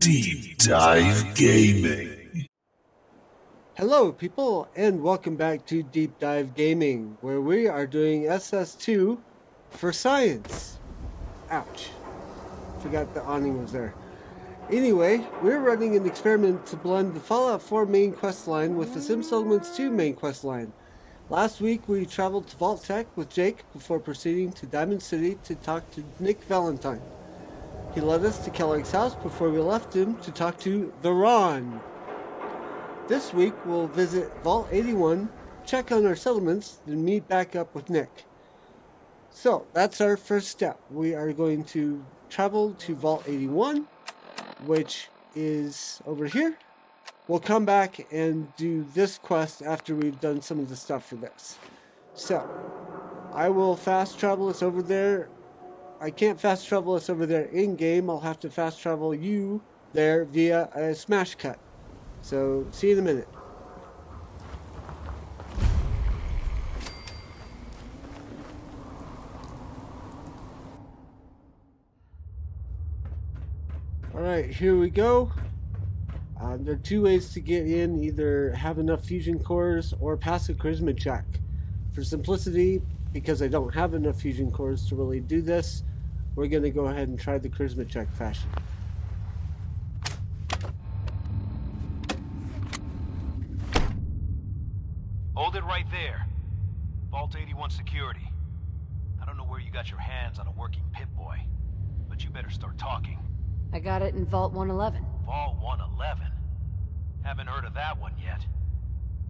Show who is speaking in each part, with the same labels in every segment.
Speaker 1: Deep Dive Gaming.
Speaker 2: Hello people, and welcome back to Deep Dive Gaming, where we are doing SS2 for science. Ouch. Forgot the awning was there. Anyway, we're running an experiment to blend the Fallout 4 main questline with the SS2 main questline. Last week we traveled to Vault-Tec with Jake before proceeding to Diamond City to talk to Nick Valentine. He led us to Kellogg's house before we left him to talk to the Ron. This week we'll visit Vault 81, check on our settlements, then meet back up with Nick. So that's our first step. We are going to travel to Vault 81, which is over here. We'll come back and do this quest after we've done some of the stuff for this. So I will fast travel us over there. I can't fast travel us over there in-game. I'll have to fast travel you there via a smash cut. So, see you in a minute. Alright, here we go. There are two ways to get in. Either have enough fusion cores or pass a charisma check. For simplicity, because I don't have enough fusion cores to really do this, we're going to go ahead and try the charisma check fashion.
Speaker 3: Hold it right there. Vault 81 security. I don't know where you got your hands on a working Pip-Boy, but you better start talking.
Speaker 4: I got it in Vault 111.
Speaker 3: Vault 111? Haven't heard of that one yet.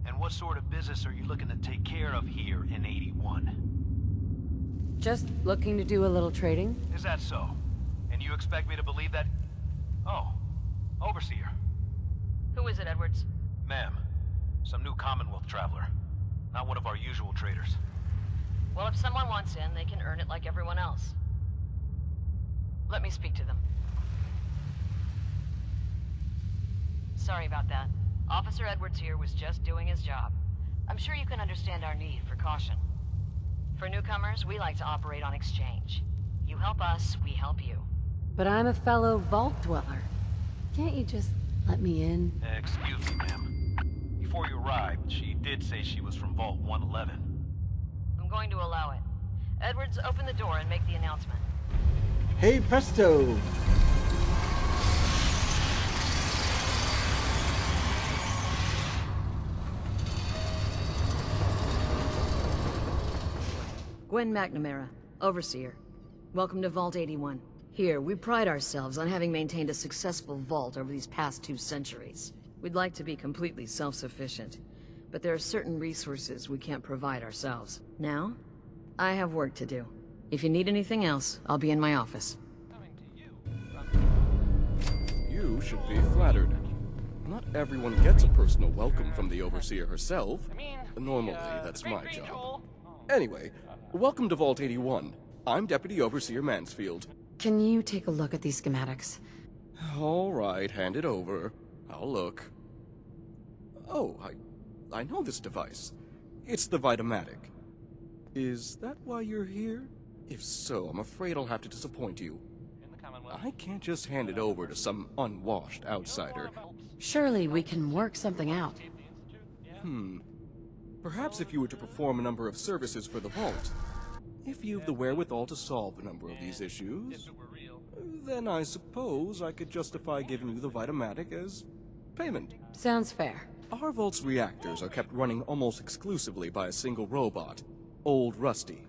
Speaker 3: And what sort of business are you looking to take care of here in 81?
Speaker 4: Just looking to do a little trading.
Speaker 3: Is that so? And you expect me to believe that? Oh, Overseer.
Speaker 5: Who is it, Edwards?
Speaker 3: Ma'am, some new Commonwealth traveler. Not one of our usual traders.
Speaker 5: Well, if someone wants in, they can earn it like everyone else. Let me speak to them. Sorry about that. Officer Edwards here was just doing his job. I'm sure you can understand our need for caution. For newcomers, we like to operate on exchange. You help us, we help you.
Speaker 4: But I'm a fellow Vault Dweller. Can't you just let me in?
Speaker 3: Excuse me, ma'am. Before you arrived, she did say she was from Vault 111.
Speaker 5: I'm going to allow it. Edwards, open the door and make the announcement.
Speaker 2: Hey presto!
Speaker 4: Gwen McNamara, Overseer. Welcome to Vault 81. Here, we pride ourselves on having maintained a successful vault over these past 2 centuries. We'd like to be completely self-sufficient, but there are certain resources we can't provide ourselves. Now, I have work to do. If you need anything else, I'll be in my office.
Speaker 6: You should be flattered. Not everyone gets a personal welcome from the Overseer herself. Normally, that's my job. Anyway, welcome to Vault 81. I'm Deputy Overseer Mansfield.
Speaker 4: Can you take a look at these schematics?
Speaker 6: All right, hand it over. I'll look. Oh, I know this device. It's the Vitamatic. Is that why you're here? If so, I'm afraid I'll have to disappoint you. I can't just hand it over to some unwashed outsider.
Speaker 4: Surely we can work something out.
Speaker 6: Perhaps if you were to perform a number of services for the Vault. If you've the wherewithal to solve a number of these issues, then I suppose I could justify giving you the Vitamatic as payment.
Speaker 4: Sounds fair.
Speaker 6: Our Vault's reactors are kept running almost exclusively by a single robot, Old Rusty.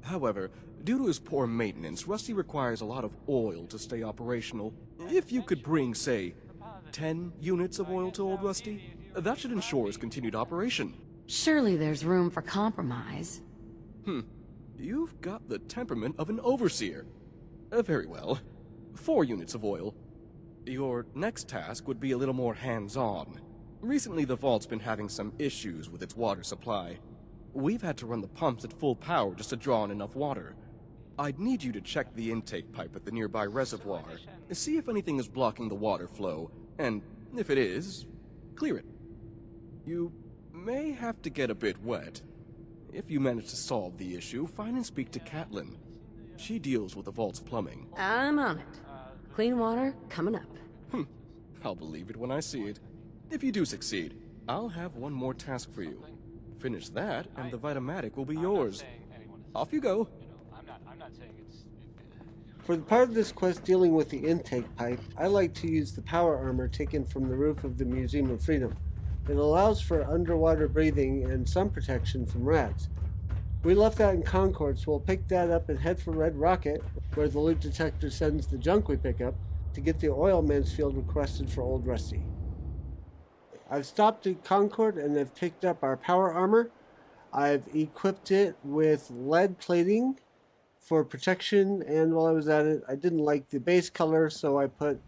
Speaker 6: However, due to his poor maintenance, Rusty requires a lot of oil to stay operational. If you could bring, say, 10 units of oil to Old Rusty, that should ensure his continued operation.
Speaker 4: Surely there's room for compromise.
Speaker 6: You've got the temperament of an overseer. Very well. 4 units of oil. Your next task would be a little more hands-on. Recently, the Vault's been having some issues with its water supply. We've had to run the pumps at full power just to draw in enough water. I'd need you to check the intake pipe at the nearby reservoir, see if anything is blocking the water flow, and if it is, clear it. You may have to get a bit wet. If you manage to solve the issue, find and speak to Catelyn. She deals with the Vault's plumbing.
Speaker 4: I'm on it. Clean water, coming up.
Speaker 6: I'll believe it when I see it. If you do succeed, I'll have one more task for you. Finish that, and the Vitamatic will be yours. Off you go.
Speaker 2: For the part of this quest dealing with the intake pipe, I like to use the power armor taken from the roof of the Museum of Freedom. It allows for underwater breathing and sun protection from rats. We left that in Concord, so we'll pick that up and head for Red Rocket, where the loot detector sends the junk we pick up, to get the oil Mansfield requested for Old Rusty. I've stopped at Concord and I've picked up our power armor. I've equipped it with lead plating for protection, and while I was at it, I didn't like the base color, so I put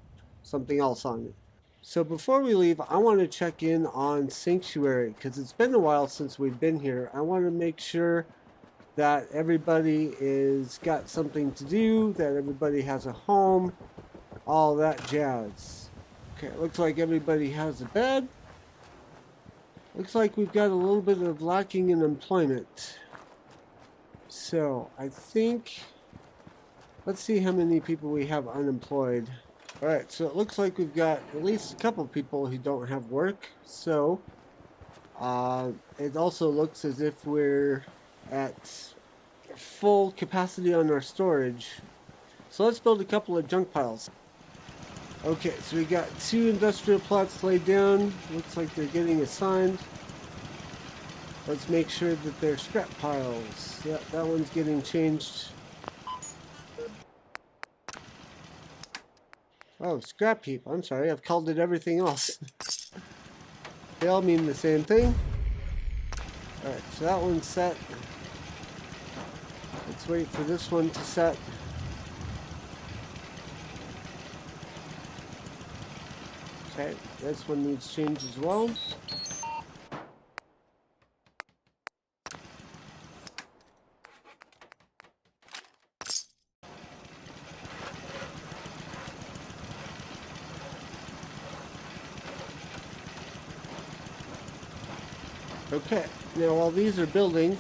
Speaker 2: something else on it. So before we leave, I want to check in on Sanctuary, because it's been a while since we've been here. I want to make sure that everybody is got something to do, that everybody has a home, all that jazz. Okay, it looks like everybody has a bed. Looks like we've got a little bit of lacking in employment. So, I think, let's see how many people we have unemployed. Alright, so it looks like we've got at least a couple people who don't have work. So, it also looks as if we're at full capacity on our storage. So let's build a couple of junk piles. Okay, so we got 2 industrial plots laid down. Looks like they're getting assigned. Let's make sure that they're scrap piles. Yeah, that one's getting changed. Oh, scrap heap. I'm sorry, I've called it everything else. They all mean the same thing. Alright, so that one's set. Let's wait for this one to set. Okay, this one needs change as well. Okay, now while these are building,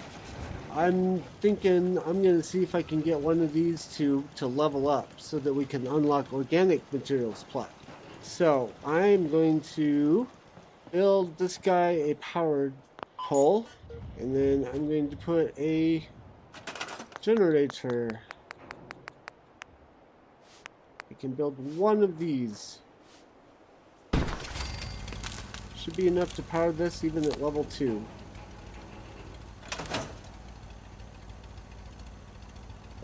Speaker 2: I'm thinking I'm going to see if I can get one of these to level up so that we can unlock organic materials plot. So I'm going to build this guy a powered pole, and then I'm going to put a generator. I can build one of these. Should be enough to power this even at level 2.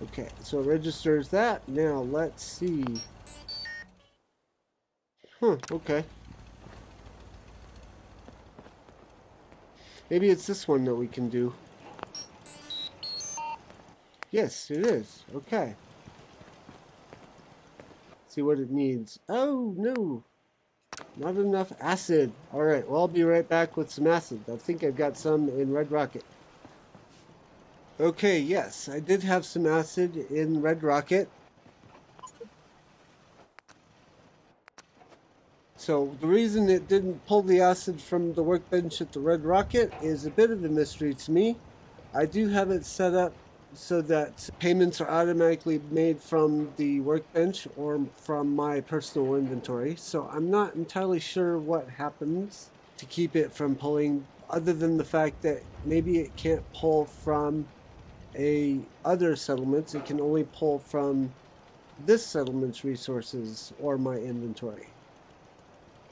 Speaker 2: Okay, so it registers that. Now let's see. Okay. Maybe it's this one that we can do. Yes, it is. Okay. Let's see what it needs. Oh, no. Not enough acid. Alright, well, I'll be right back with some acid. I think I've got some in Red Rocket. Okay, yes, I did have some acid in Red Rocket. So the reason it didn't pull the acid from the workbench at the Red Rocket is a bit of a mystery to me. I do have it set up so that payments are automatically made from the workbench or from my personal inventory. So I'm not entirely sure what happens to keep it from pulling, other than the fact that maybe it can't pull from other settlements. It can only pull from this settlement's resources or my inventory.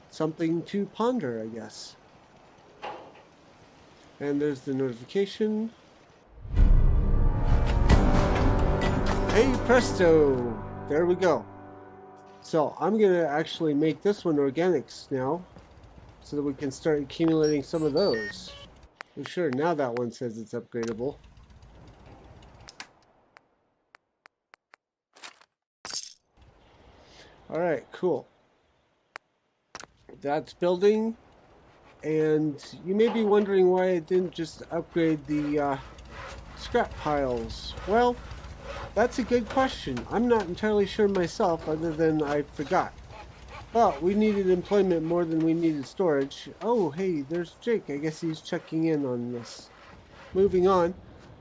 Speaker 2: Something to ponder, I guess. And there's the notification. Hey presto! There we go. So I'm gonna actually make this one organics now, so that we can start accumulating some of those. For sure, now that one says it's upgradable. Alright, cool. That's building, and you may be wondering why I didn't just upgrade the scrap piles. Well, that's a good question. I'm not entirely sure myself, other than I forgot. But we needed employment more than we needed storage. Oh, hey, there's Jake. I guess he's checking in on this. Moving on,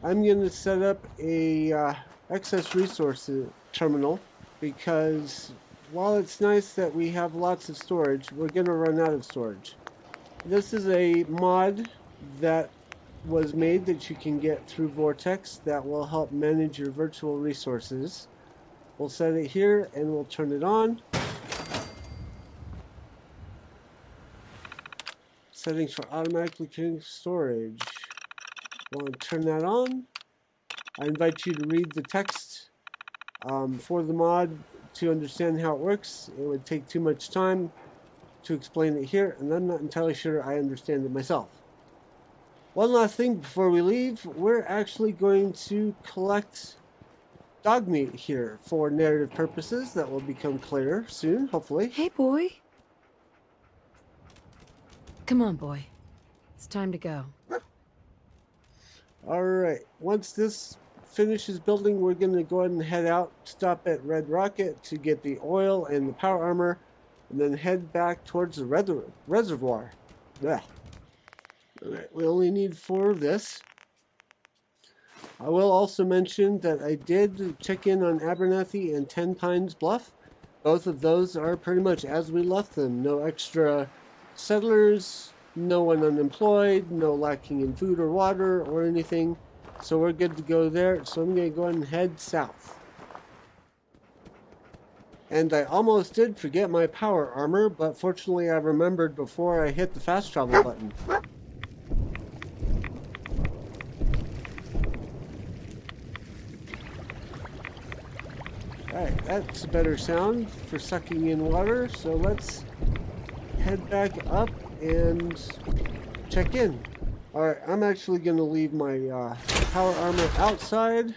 Speaker 2: I'm going to set up a excess resources terminal, because while it's nice that we have lots of storage, we're going to run out of storage. This is a mod that was made that you can get through Vortex that will help manage your virtual resources. We'll set it here and we'll turn it on. Settings for automatically clearing storage. Want to turn that on. I invite you to read the text for the mod to understand how it works. It would take too much time to explain it here, and I'm not entirely sure I understand it myself. One last thing before we leave, we're actually going to collect dog meat here for narrative purposes that will become clearer soon, hopefully.
Speaker 4: Hey, boy. Come on, boy. It's time to go.
Speaker 2: Alright, once this finishes building, we're going to go ahead and head out, stop at Red Rocket to get the oil and the power armor, and then head back towards the reservoir. Yeah. Alright, we only need 4 of this. I will also mention that I did check in on Abernathy and 10 Pines Bluff. Both of those are pretty much as we left them. No extra settlers, no one unemployed, no lacking in food or water or anything. So we're good to go there. So I'm going to go ahead and head south. And I almost did forget my power armor, but fortunately I remembered before I hit the fast travel button. Alright, that's a better sound for sucking in water, so let's head back up and check in. Alright, I'm actually going to leave my power armor outside.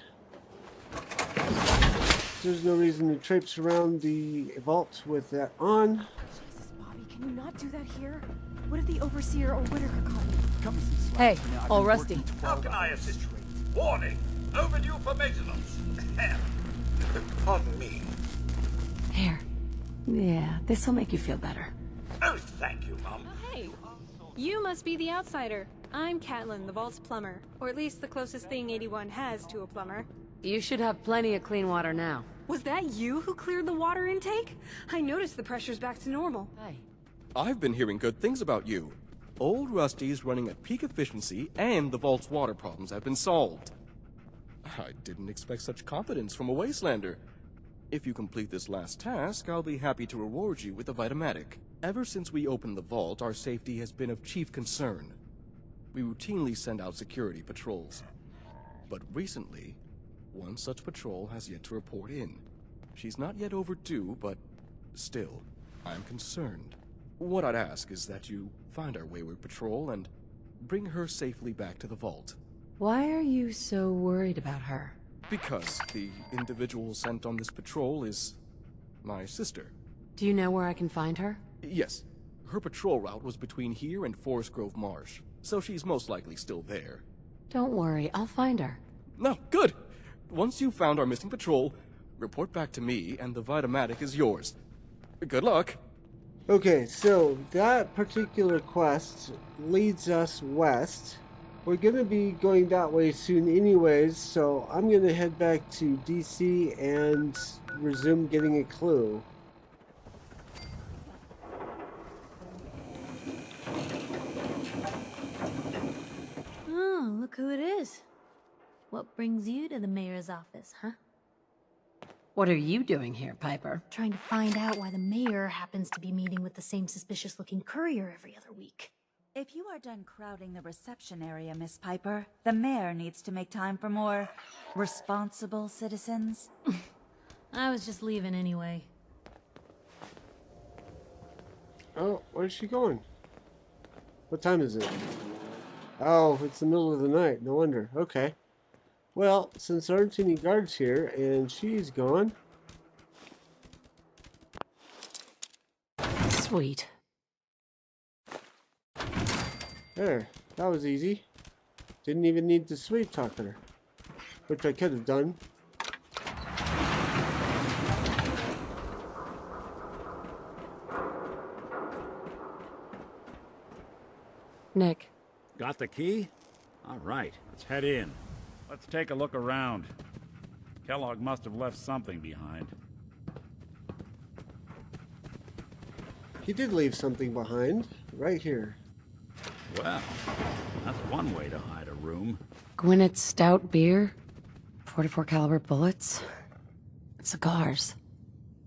Speaker 2: There's no reason to traipse around the vault with that on.
Speaker 7: Jesus, Bobby, can you not do that here? What if the Overseer or Whitaker caught you?
Speaker 4: Hey, all rusty.
Speaker 1: How can I assist you? Warning! Overdue for maintenance. Pardon me.
Speaker 7: Here. Yeah, this will make you feel better.
Speaker 1: Oh, thank you, Mum.
Speaker 8: Hey, you must be the outsider. I'm Catelyn, the Vault's plumber. Or at least the closest thing 81 has to a plumber.
Speaker 4: You should have plenty of clean water now.
Speaker 8: Was that you who cleared the water intake? I noticed the pressure's back to normal.
Speaker 4: Hey.
Speaker 6: I've been hearing good things about you. Old Rusty's running at peak efficiency, and the Vault's water problems have been solved. I didn't expect such confidence from a Wastelander. If you complete this last task, I'll be happy to reward you with a Vitomatic. Ever since we opened the vault, our safety has been of chief concern. We routinely send out security patrols. But recently, one such patrol has yet to report in. She's not yet overdue, but still, I'm concerned. What I'd ask is that you find our wayward patrol and bring her safely back to the vault.
Speaker 4: Why are you so worried about her?
Speaker 6: Because the individual sent on this patrol is my sister.
Speaker 4: Do you know where I can find her?
Speaker 6: Yes. Her patrol route was between here and Forest Grove Marsh, so she's most likely still there.
Speaker 4: Don't worry, I'll find her.
Speaker 6: No, good! Once you've found our missing patrol, report back to me and the Vitomatic is yours. Good luck!
Speaker 2: Okay, so that particular quest leads us west. We're going to be going that way soon anyways, so I'm going to head back to DC and resume getting a clue.
Speaker 9: Oh, look who it is. What brings you to the mayor's office, huh?
Speaker 4: What are you doing here, Piper?
Speaker 9: Trying to find out why the mayor happens to be meeting with the same suspicious-looking courier every other week.
Speaker 10: If you are done crowding the reception area, Miss Piper, the mayor needs to make time for more responsible citizens.
Speaker 9: I was just leaving anyway.
Speaker 2: Oh, where's she going? What time is it? Oh, it's the middle of the night. No wonder. Okay. Well, since there aren't any guards here and she's gone.
Speaker 4: Sweet.
Speaker 2: There. That was easy. Didn't even need to sweet talk her. Which I could have done.
Speaker 4: Nick.
Speaker 11: Got the key? All right, let's head in. Let's take a look around. Kellogg must have left something behind.
Speaker 2: He did leave something behind, right here.
Speaker 11: Well, that's one way to hide a room.
Speaker 5: Gwynnett's stout beer, 44 caliber bullets, cigars,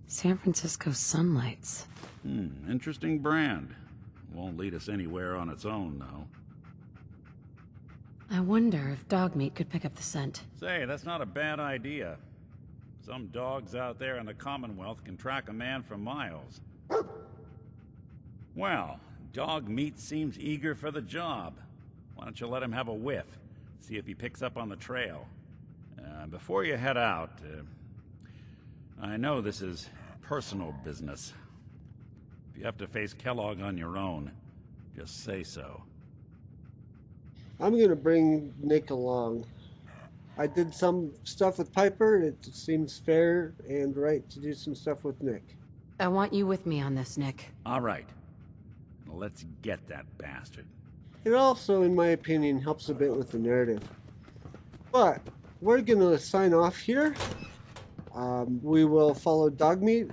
Speaker 5: San Francisco sunlights.
Speaker 11: Interesting brand. Won't lead us anywhere on its own, though.
Speaker 5: I wonder if dog meat could pick up the scent.
Speaker 11: Say, that's not a bad idea. Some dogs out there in the Commonwealth can track a man for miles. Well, dog meat seems eager for the job. Why don't you let him have a whiff? See if he picks up on the trail. Before you head out, I know this is personal business. If you have to face Kellogg on your own, just say so.
Speaker 2: I'm gonna bring Nick along. I did some stuff with Piper, and it seems fair and right to do some stuff with Nick.
Speaker 5: I want you with me on this, Nick.
Speaker 11: All right. Let's get that bastard.
Speaker 2: It also, in my opinion, helps a bit with the narrative. But we're gonna sign off here. We will follow Dogmeat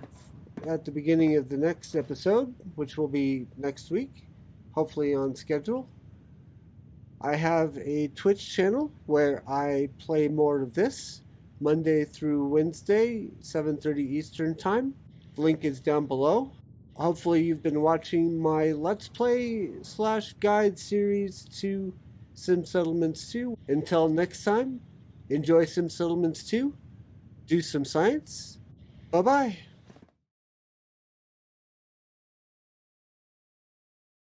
Speaker 2: at the beginning of the next episode, which will be next week, hopefully on schedule. I have a Twitch channel where I play more of this, Monday through Wednesday, 7:30 Eastern Time. Link is down below. Hopefully you've been watching my Let's Play / guide series to Sim Settlements 2. Until next time, enjoy Sim Settlements 2, do some science, bye-bye.